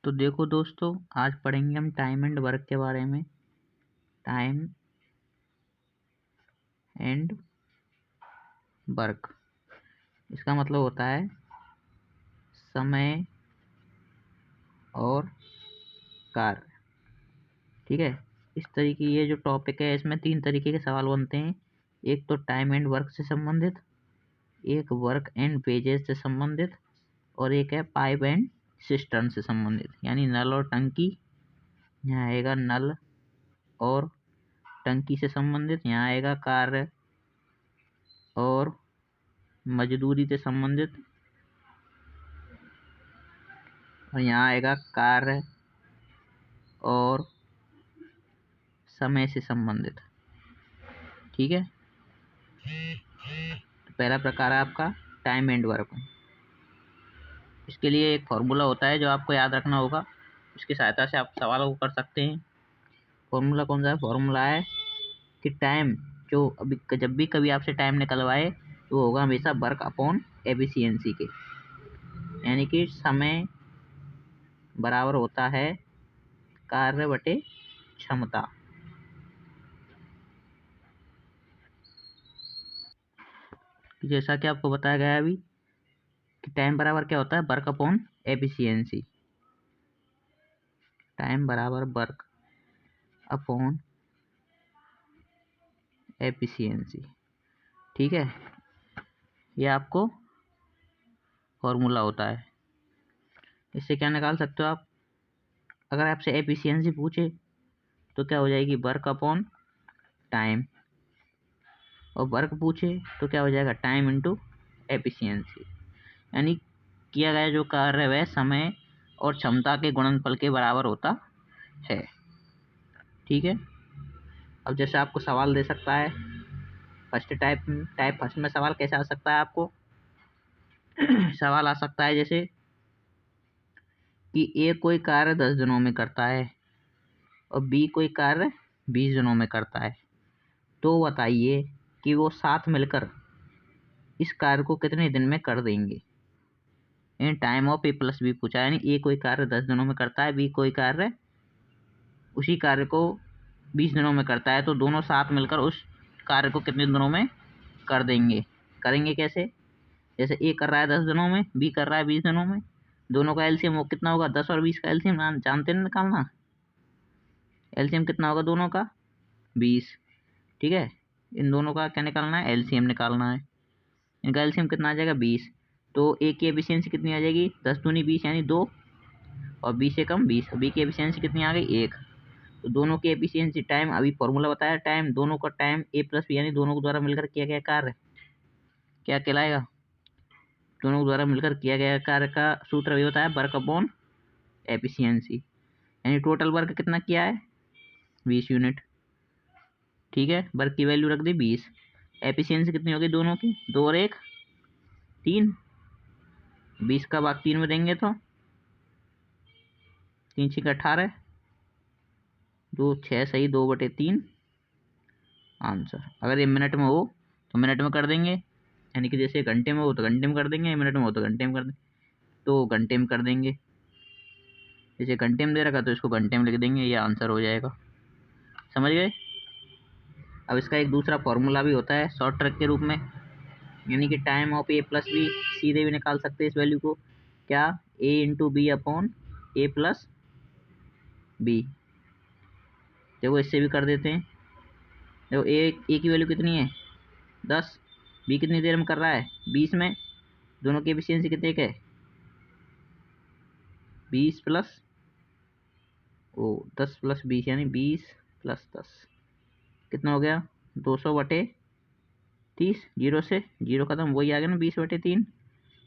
तो देखो दोस्तों, आज पढ़ेंगे हम टाइम एंड वर्क के बारे में। टाइम एंड वर्क, इसका मतलब होता है समय और कार्य। ठीक है, इस तरीके ये जो टॉपिक है इसमें 3 तरीके के सवाल बनते हैं। एक तो टाइम एंड वर्क से संबंधित, एक वर्क एंड वेजेस से संबंधित, और एक है पाइप एंड सिस्टर्न से संबंधित, यानी नल और टंकी। यहाँ आएगा नल और टंकी से संबंधित, यहाँ आएगा कार्य और मजदूरी से संबंधित, और यहाँ आएगा कार्य और समय से संबंधित। ठीक है, तो पहला प्रकार है आपका टाइम एंड वर्क। इसके लिए एक फॉर्मूला होता है जो आपको याद रखना होगा, उसकी सहायता से आप सवालों को कर सकते हैं। फॉर्मूला कौन सा है? फॉर्मूला है कि टाइम जो अभी जब भी कभी आपसे टाइम निकलवाए तो वो होगा हमेशा वर्क अपॉन एफिशिएंसी के, यानी कि समय बराबर होता है कार्य बटे क्षमता। जैसा कि आपको बताया गया है अभी कि टाइम बराबर क्या होता है? Work upon efficiency. टाइम बराबर वर्क अपॉन एफिशिएंसी। ठीक है, ये आपको फॉर्मूला होता है। इससे क्या निकाल सकते हो आप? अगर आपसे एफिशिएंसी पूछे तो क्या हो जाएगी? वर्क अपॉन टाइम, और वर्क पूछे तो क्या हो जाएगा? Time into efficiency. यानी किया गया जो कार्य है वह समय और क्षमता के गुणनफल के बराबर होता है। ठीक है, अब जैसे आपको सवाल दे सकता है टाइप फर्स्ट में सवाल कैसे आ सकता है आपको? सवाल आ सकता है जैसे कि ए कोई कार्य 10 दिनों में करता है और बी कोई कार्य 20 दिनों में करता है, तो बताइए कि वो साथ मिलकर इस कार्य को कितने दिन में कर देंगे। In time of A plus B पूछा, यानी ए कोई कार्य 10 दिनों में करता है, बी कोई कार्य उसी कार्य को 20 दिनों में करता है, तो दोनों साथ मिलकर उस कार्य को कितने दिनों में कर देंगे। करेंगे कैसे? जैसे ए कर रहा है 10 दिनों में, बी कर रहा है 20 दिनों में, दोनों का एलसीएम वो कितना होगा? 10 और 20 का एलसीएम जानते हैं निकालना। एलसीएम कितना होगा दोनों का? 20। ठीक है, इन दोनों का क्या निकालना है? एलसीएम निकालना है। इनका एलसीएम कितना आ जाएगा? 20। तो ए की एफिशिएंसी कितनी आ जाएगी? 10 दूनी 20 यानी 2, और 20 से कम 20। बी की एफिशिएंसी कितनी आ गई? 1। तो दोनों की एफिशिएंसी टाइम, अभी फॉर्मूला बताया टाइम, दोनों का टाइम ए प्लस बी यानी दोनों के द्वारा मिलकर किया गया कार्य क्या कहलाएगा? दोनों के द्वारा मिलकर किया गया कार्य का सूत्र भी बताया वर्क अपॉन एफिशिएंसी, यानी टोटल वर्क कितना किया है? 20 यूनिट। ठीक है, वर्क की वैल्यू रख दी 20। एफिशिएंसी कितनी होगी दोनों की? 2 और 1 3। 20 का भाग 3 में देंगे तो 3 6 18, 2 6 सही 2/3 आंसर। अगर ये मिनट में हो तो मिनट में कर देंगे, यानी कि जैसे घंटे में हो तो घंटे में कर देंगे, मिनट में हो तो घंटे में कर देंगे, तो घंटे में कर देंगे। जैसे घंटे में दे रखा तो इसको घंटे में लिख देंगे, ये आंसर हो जाएगा। समझ गए? अब इसका एक दूसरा फॉर्मूला भी होता है शॉर्ट ट्रिक के रूप में, यानी कि time of A plus B सीधे भी निकाल सकते हैं इस वैल्यू को। क्या? A into B upon A plus B. देखो इससे भी कर देते हैं। देखो ए की वैल्यू कितनी है? 10। बी कितनी देर में कर रहा है? 20 में। दोनों की एफिशिएंसी कितने का है? 20 प्लस 10 प्लस 20 यानी 20 प्लस 10 कितना हो गया? 200/30। जीरो से जीरो खत्म, वही आ गया ना 20/3।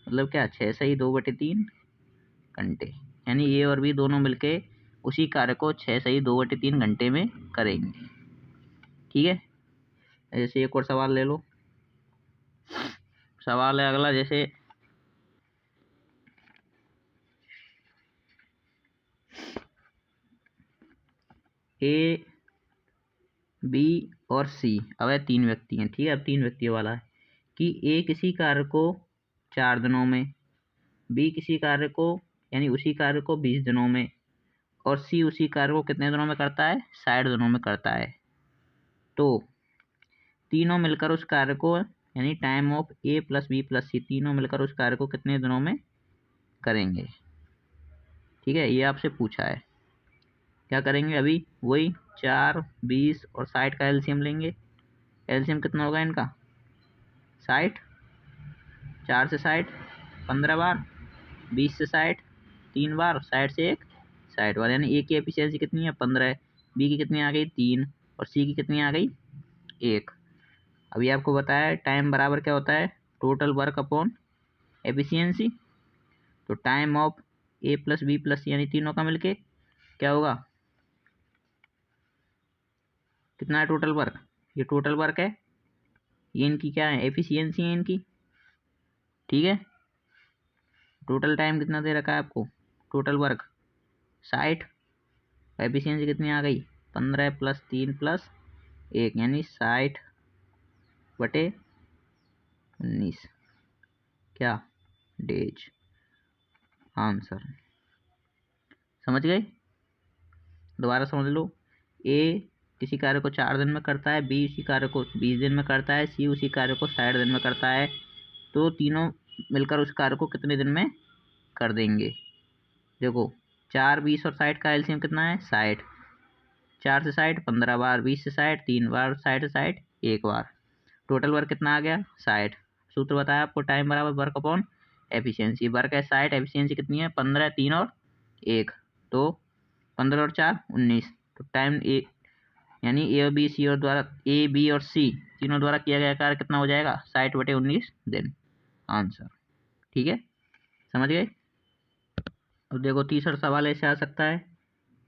मतलब क्या? 6 सही 2/3 घंटे, यानी ए और बी दोनों मिलके उसी कार्य को 6 सही 2/3 घंटे में करेंगे। ठीक है, जैसे एक और सवाल ले लो। सवाल है अगला, जैसे ए बी और सी, अब है 3 व्यक्ति हैं। ठीक है, अब 3 व्यक्तियों वाला है कि ए किसी कार्य को 4 दिनों में, बी किसी कार्य को यानी उसी कार्य को 20 दिनों में, और सी उसी कार्य को कितने दिनों में करता है, 60 दिनों में करता है। तो तीनों मिलकर उस कार्य को, यानी time of A plus B plus C, तीनों मिलकर उस कार्य को कितने दिनों में करेंगे। ठीक है, ये आपसे पूछा है। क्या करेंगे अभी, वही 4, 20 और 60 का एलसीएम लेंगे। एलसीएम कितना होगा इनका, 60, 4 से 60 15 बार, 20 से 60 3 बार, 60 से 1 60 बार, यानी ए की एफिशिएंसी कितनी है, 15 है। बी की कितनी आ गई, 3, और सी की कितनी आ गई, 1। अभी आपको बताया टाइम बराबर क्या होता है, टोटल वर्क अपॉन एफिशिएंसी। तो time of A plus B plus C, यानी तीनों का मिलके क्या होगा, कितना है टोटल वर्क, ये टोटल वर्क है, ये इनकी क्या है, एफिशिएंसी है इनकी। ठीक है, टोटल टाइम कितना दे रखा है आपको, टोटल वर्क 60, एफिशिएंसी कितनी आ गई, 15 प्लस 3 प्लस 1, यानी 60/19 क्या, डेज। आंसर समझ गए, दोबारा समझ लो। ए किसी कार्य को 4 दिन में करता है, बी उसी कार्य को 20 दिन में करता है, सी उसी कार्य को 60 दिन में करता है। तो तीनों मिलकर उस कार्य को कितने दिन में कर देंगे। देखो 4, 20 और 60 का एलसीएम कितना है, 60, 4 से 60 15 बार, 20 से 60 3 बार, 60 से 60 1 बार। टोटल वर्क कितना आ गया, 60। सूत्र बताया आपको, टाइम बराबर वर्क अपॉन एफिशिएंसी। वर्क है 60, एफिशिएंसी कितनी है, 15, 3 और 1, तो 15 और 4 19। तो टाइम ए, यानी ए और बी सी और द्वारा, ए बी और सी तीनों द्वारा किया गया कार्य कितना हो जाएगा, 60/19 दिन। आंसर। ठीक है, समझ गए। अब देखो तीसरा सवाल ऐसे आ सकता है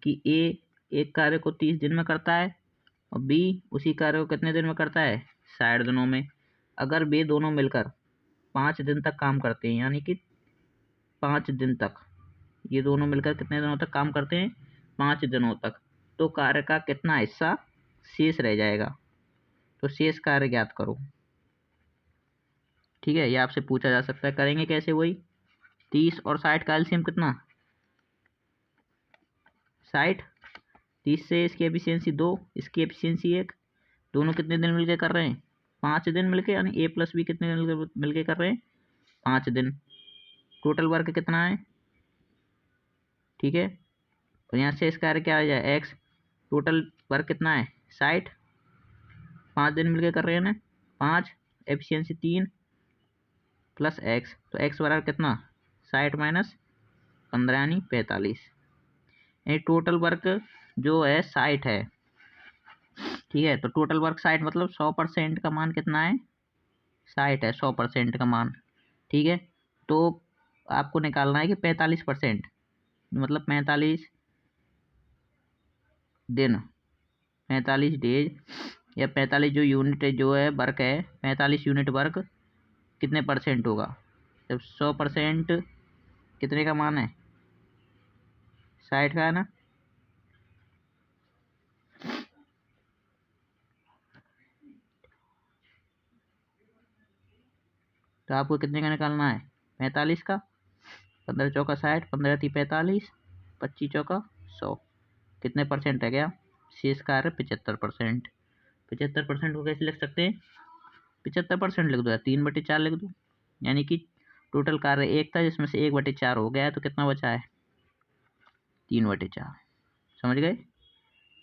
कि ए एक कार्य को 30 दिन में करता है और बी उसी कार्य को कितने दिन में करता है, 60 दिनों में। अगर वे दोनों मिलकर 5 दिन तक काम करते हैं, यानी कि 5 दिन तक, ये दोनों मिलकर कितने दिनों तक काम करते हैं, 5 दिनों तक, तो कार्य का कितना हिस्सा शेष रह जाएगा। तो शेष कार्य ज्ञात करो। ठीक है, ये आपसे पूछा जा सकता है, करेंगे कैसे, वही 30 और 60 का एलसीएम कितना, 60, 30 से इसकी एफिशिएंसी 2, इसकी एफिशिएंसी 1, दोनों कितने दिन मिलके कर रहे हैं, 5 दिन मिलके, यानी ए प्लस बी कितने दिन मिलके कर रहे हैं, 5 दिन। टोटल वर्क कितना है, ठीक है, तो यहाँ से इसका क्या आ जाए, एक्स। टोटल वर्क कितना है, 60, 5 दिन मिलके कर रहे हैं ना, 5, एफिशिएंसी 3 प्लस एक्स, तो एक्स बराबर कितना, 60 माइनस 15 यानी 45। यानी टोटल वर्क जो है 60 है। ठीक है, तो टोटल वर्क 60 मतलब 100% का मान कितना है, 60 है, 100% का मान। ठीक है, तो आपको निकालना है कि 45%, मतलब 45 दिन, 45 डेज, या 45 जो यूनिट जो है वर्क है, 45 यूनिट वर्क कितने परसेंट होगा। जब 100% कितने का मान है, 60 का है ना। तो आपको कितने का निकालना है, 45 का, 15 चौका 60, 15 × 45, 25 चौका 100, कितने परसेंट है गया, शेष कार्य 75%। 75% को कैसे लिख सकते हैं, 75% लिख दो या 3/4 लिख दो, यानी कि टोटल कार्य 1 था जिसमें से 1/4 हो गया है, तो कितना बचा है, 3/4। समझ गए,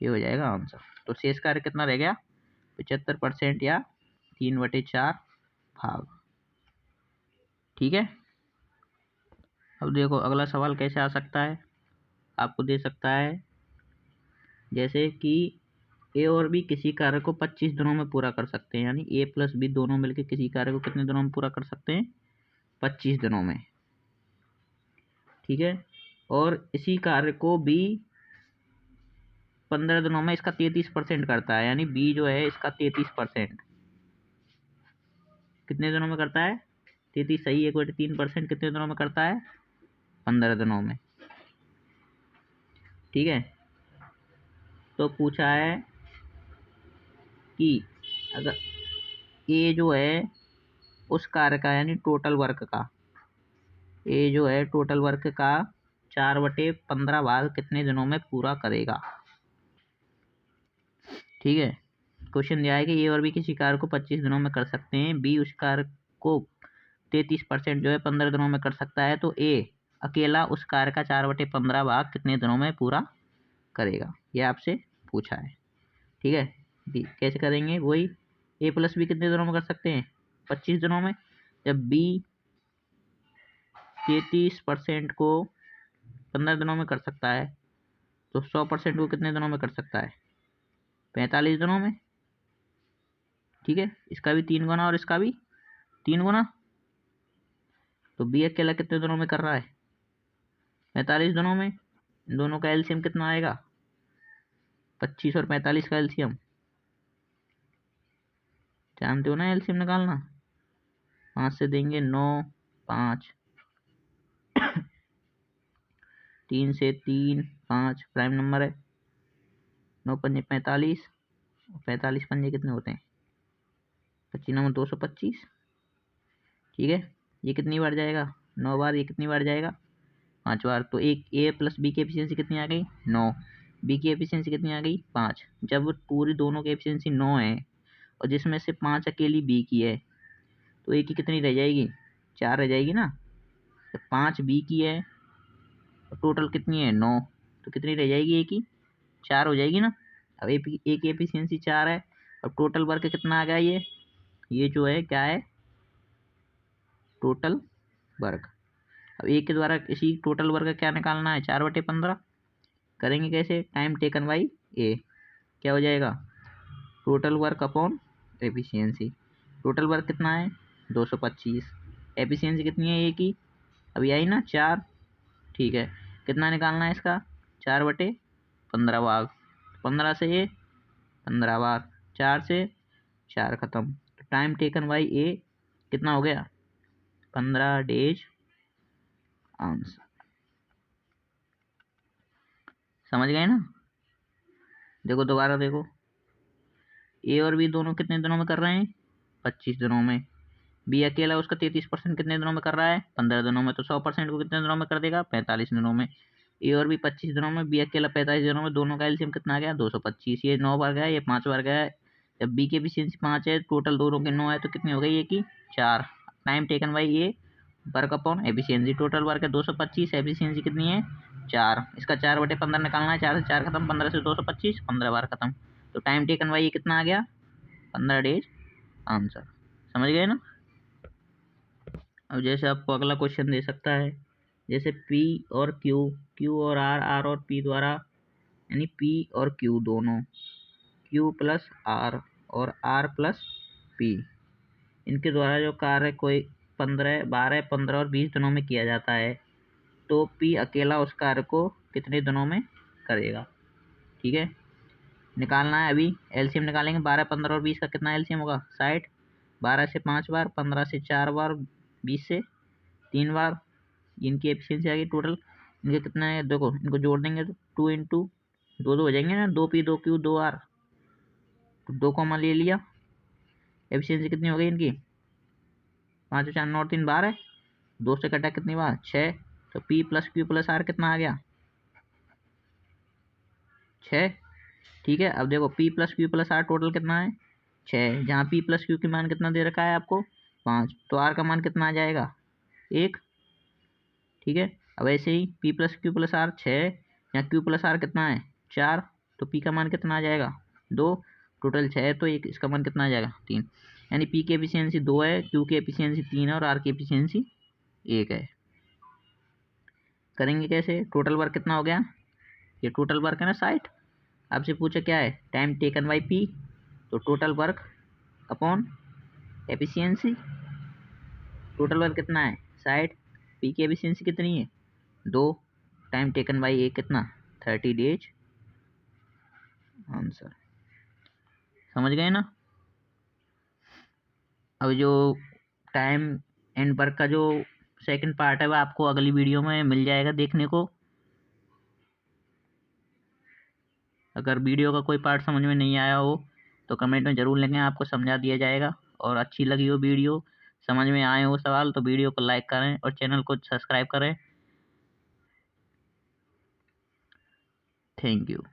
ये हो जाएगा आंसर। तो शेष कार्य कितना रह गया, 75% या 3/4 भाग। ठीक है, अब देखो अगला सवाल कैसे आ सकता है, आपको दे सकता है जैसे कि ए और बी किसी कार्य को 25 दिनों में पूरा कर सकते हैं, यानी ए प्लस बी दोनों मिलकर किसी कार्य को कितने दिनों में पूरा कर सकते हैं, 25 दिनों में। ठीक है, और इसी कार्य को बी 15 दिनों में इसका 33% करता है, यानी बी जो है इसका 33% कितने दिनों में करता है, 33 सही, 1/3% कितने दिनों में करता है, 15 दिनों में। ठीक है, तो पूछा है कि अगर ए जो है उस कार्य का, यानी टोटल वर्क का, ए जो है टोटल वर्क का 4/15 भाग कितने दिनों में पूरा करेगा। ठीक है, क्वेश्चन दिया है कि ए और बी किसी कार्य को 25 दिनों में कर सकते हैं, बी उस कार्य को 33% जो है 15 दिनों में कर सकता है, तो ए अकेला उस कार्य का 4/15 भाग कितने दिनों में पूरा करेगा, ये आपसे पूछा है। ठीक है, कैसे करेंगे, वही ए प्लस बी कितने दिनों में कर सकते हैं, 25 दिनों में। जब बी 33% को 15 दिनों में कर सकता है, तो 100% को कितने दिनों में कर सकता है, 45 दिनों में। ठीक है, इसका भी 3 गुना और इसका भी 3 गुना, तो बी अकेला कितने दिनों में कर रहा है, 45 दिनों में। दोनों का एलसीएम कितना आएगा, 25 और 45 का एलसीएम जानते हो ना, एलसीएम निकालना। 5 से देंगे 9, 5, 3 से 3, 5 प्राइम नंबर है, 9 पंजे 45, 45 पंजे कितने होते हैं, 25 नंबर 225। ठीक है, ये कितनी बार जाएगा, 9 बार। ये कितनी बार जाएगा, 5 बार। तो एक ए प्लस बी की एफिशिएंसी कितनी आ गई, 9। बी की एफिशिएंसी कितनी आ गई, 5। जब पूरी दोनों की एफिशिएंसी 9 है और जिसमें से 5 अकेली बी की है, तो ए की कितनी रह जाएगी, 4 रह जाएगी ना। तो 5 बी की है, टोटल कितनी है 9, तो कितनी रह जाएगी ए की, 4 हो जाएगी ना। अब ए की एफिशिएंसी 4 है, अब टोटल वर्क कितना आ गया, ये जो है क्या है, टोटल वर्क। अब ए के द्वारा इसी टोटल वर्क क्या निकालना है, 4/15। करेंगे कैसे, टाइम टेकन बाई ए, क्या हो जाएगा, total work upon efficiency. Total work कितना है 225, एफिशिएंसी कितनी है ए की, अभी आई ना 4। ठीक है, कितना निकालना है इसका, 4/15 भाग, 15 से ए 15 भाग, 4 से 4 खत्म। तो टाइम टेकन बाई ए कितना हो गया, 15 डेज आंसर। समझ गए ना। देखो दोबारा देखो, ए और बी दोनों कितने दिनों में कर रहे हैं, 25 दिनों में। बी अकेला उसका 33% कितने दिनों में कर रहा है, 15 दिनों में। तो 100% को कितने दिनों में कर देगा, 45 दिनों में। ए और बी 25 दिनों में, बी अकेला 45 दिनों में। दोनों का एलसीएम कितना आ गया, 225। ये 9 बार गया, ये 5 बार गया। जब बी की एफिशिएंसी 5 है, टोटल दोनों के 9 है, तो कितनी हो गई ए की, 4। Time taken by A, work upon efficiency. Total work है 225, एफिशिएंसी कितनी है 4। इसका 4/15 निकालना है, 4 से 4 खत्म, 15 से 225, 15 बार खत्म। तो टाइम टेकन बाई ए कितना आ गया, 15 डेज आंसर। समझ गए ना। अब जैसे आपको अगला क्वेश्चन दे सकता है, जैसे P और Q, Q और R और P द्वारा, यानी P और Q दोनों, Q प्लस R और R प्लस P, इनके द्वारा जो कार्य कोई 15, 12, 15 और 20 दिनों में किया जाता है, तो P अकेला उस कार्य को कितने दिनों में करेगा। ठीक है, निकालना है। अभी एलसीएम निकालेंगे, 12, 15 और 20 का कितना एलसीएम होगा, 60। 12 से 5 बार, 15 से 4 बार, 20 से 3 बार। इनकी एफिशिएंसी आ गई टोटल, इनके कितना है, देखो इनको जोड़ देंगे तो 2 इंटू 2 हो जाएंगे ना, 2P 2Q 2R, तो 2 कॉमा ले लिया। एफिशिएंसी कितनी हो गई इनकी, 5 4 9 3 12 है, 2 से कटा कितनी बार, 6। तो P plus Q plus R कितना आ गया, 6। ठीक है, अब देखो P plus Q plus R total कितना है, 6। जहाँ P प्लस Q की मान कितना दे रखा है आपको, 5, तो R का मान कितना आ जाएगा, 1। ठीक है, अब ऐसे ही P plus Q plus R 6, यहाँ Q प्लस R कितना है 4, तो P का मान कितना आ जाएगा 2। टोटल 6 है, तो एक इसका मान कितना आ जाएगा 3। यानी P की एफिशिएंसी 2 है, Q की एफिशिएंसी 3 है और R की एफिशिएंसी 1 है। करेंगे कैसे, टोटल वर्क कितना हो गया, ये टोटल वर्क है ना 60। आपसे पूछा क्या है, टाइम टेकन बाई P, तो total work upon efficiency. Total work कितना है 60, P की एफिशिएंसी कितनी है 2, टाइम टेकन बाई ए कितना 30 डेज आंसर। समझ गए ना। अब जो टाइम एंड वर्क का जो सेकंड पार्ट है, वह आपको अगली वीडियो में मिल जाएगा देखने को। अगर वीडियो का कोई पार्ट समझ में नहीं आया हो तो कमेंट में ज़रूर लिखें, आपको समझा दिया जाएगा। और अच्छी लगी हो वीडियो, समझ में आए हो सवाल, तो वीडियो को लाइक करें और चैनल को सब्सक्राइब करें। Thank you.